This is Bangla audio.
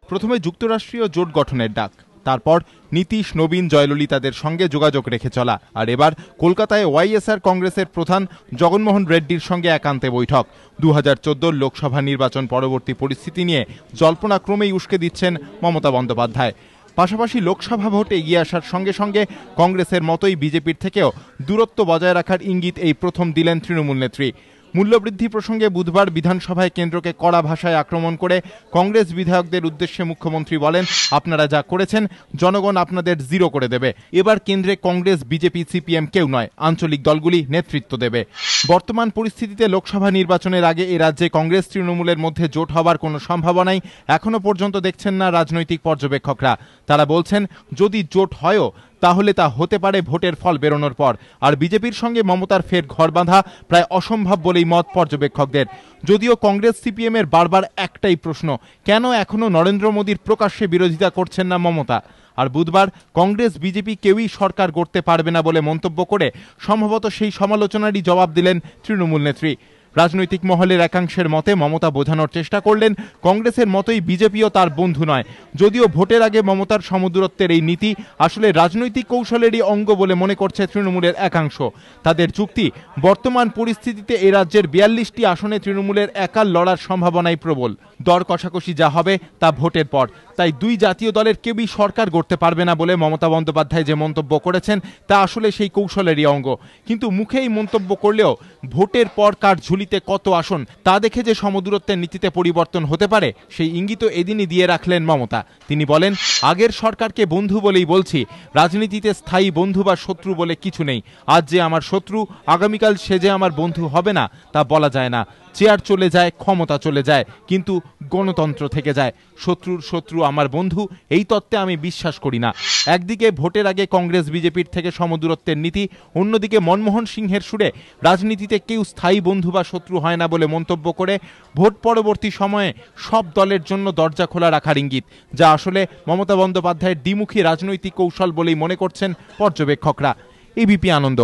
প্রথমে যুক্তরাষ্ট্রীয় জোট গঠনের ডাক, তারপর নীতিশ, নবীন, জয়ললিতাদের সঙ্গে যোগাযোগ রেখে চলা, আর এবার কলকাতায় ওয়াইএসআর কংগ্রেসের প্রধান জগনমোহন রেড্ডির সঙ্গে একান্তে বৈঠক। 2014 লোকসভা নির্বাচন পরবর্তী পরিস্থিতি নিয়ে জল্পনা ক্রমেই উস্কে দিচ্ছেন মমতা বন্দ্যোপাধ্যায়। পাশাপাশি লোকসভা ভোটে এগিয়ে আসার সঙ্গে সঙ্গে কংগ্রেসের মতোই বিজেপির থেকেও দূরত্ব বজায় রাখার ইঙ্গিত এই প্রথম দিলেন তৃণমূল নেত্রী। মূল্যবৃদ্ধি প্রসঙ্গে বুধবার বিধানসভায় কেন্দ্রকে কড়া ভাষায় আক্রমণ করে কংগ্রেস বিধায়কদের উদ্দেশ্যে মুখ্যমন্ত্রী বলেন, আপনারা যা করেছেন জনগণ আপনাদের জিরো করে দেবে। এবার কেন্দ্রে কংগ্রেস, বিজেপি, সিপিএম কেউ নয়, আঞ্চলিক দলগুলি নেতৃত্ব দেবে। বর্তমান পরিস্থিতিতে লোকসভা নির্বাচনের আগে এ রাজ্যে কংগ্রেস তৃণমূলের মধ্যে জোট হবার কোনো সম্ভাবনাই এখনো পর্যন্ত দেখছেন না রাজনৈতিক পর্যবেক্ষকরা। তারা বলছেন, যদি জোট হয়ও তাহলে তা হতে পারে ভোটের ফল বেরোনোর পর। আর বিজেপির সঙ্গে মমতার ফের ঘর বাঁধা প্রায় অসম্ভব বলেই মত পর্যবেক্ষকদের। যদিও কংগ্রেস সিপিএম এর বারবার একটাই প্রশ্ন, কেন এখনো নরেন্দ্র মোদীর প্রকাশ্যে বিরোধিতা করছেন না মমতা। আর বুধবার কংগ্রেস বিজেপি কেউই সরকার গড়তে পারবে না বলে মন্তব্য করে সম্ভবত সেই সমালোচনারই জবাব দিলেন তৃণমূল নেত্রী। রাজনৈতিক মহলের একাংশের মতে মমতা বোঝানোর চেষ্টা করলেন, কংগ্রেসের মতোই বিজেপিও তার বন্ধু নয়। যদিও ভোটের আগে মমতার সমদূরত্বের এই নীতি আসলে রাজনৈতিক কৌশলেরই অঙ্গ বলে মনে করছে তৃণমূলের একাংশ। তাদের যুক্তি, বর্তমান পরিস্থিতিতে এ রাজ্যের 42টি আসনে তৃণমূলের একার লড়ার সম্ভাবনাই প্রবল। দর কষাকষি যা হবে তা ভোটের পর, তাই দুই জাতীয় দলের কেউই সরকার গড়তে পারবে না বলে মমতা বন্দ্যোপাধ্যায় যে মন্তব্য করেছেন তা আসলে সেই কৌশলেরই অঙ্গ। কিন্তু মুখে এই মন্তব্য করলেও ভোটের পর কার ঝুলিতে কত আসন তা দেখে যে সমদূরত্বের নীতিতে পরিবর্তন হতে পারে সেই ইঙ্গিত এদিনই দিয়ে রাখলেন মমতা। তিনি বলেন, আগের সরকারকে বন্ধু বলেই বলছি, রাজনীতিতে স্থায়ী বন্ধু বা শত্রু বলে কিছু নেই। আজ যে আমার শত্রু, আগামীকাল সে যে আমার বন্ধু হবে না তা বলা যায় না। চেয়ার চলে যায়, ক্ষমতা চলে যায়, কিন্তু গণতন্ত্র থেকে যায়। শত্রুর শত্রু আমার বন্ধু, এই তত্ত্বে আমি বিশ্বাস করি না। একদিকে ভোটের আগে কংগ্রেস বিজেপির থেকে সমদূরত্বের নীতি, অন্যদিকে মনমোহন সিংহের সুরে রাজনীতিতে কেউ স্থায়ী বন্ধু বা শত্রু হয় না বলে মন্তব্য করে ভোট পরবর্তী সময়ে সব দলের জন্য দরজা খোলা রাখার ইঙ্গিত, যা আসলে মমতা বন্দ্যোপাধ্যায়ের দ্বিমুখী রাজনৈতিক কৌশল বলেই মনে করছেন পর্যবেক্ষকরা। এবিপি আনন্দ।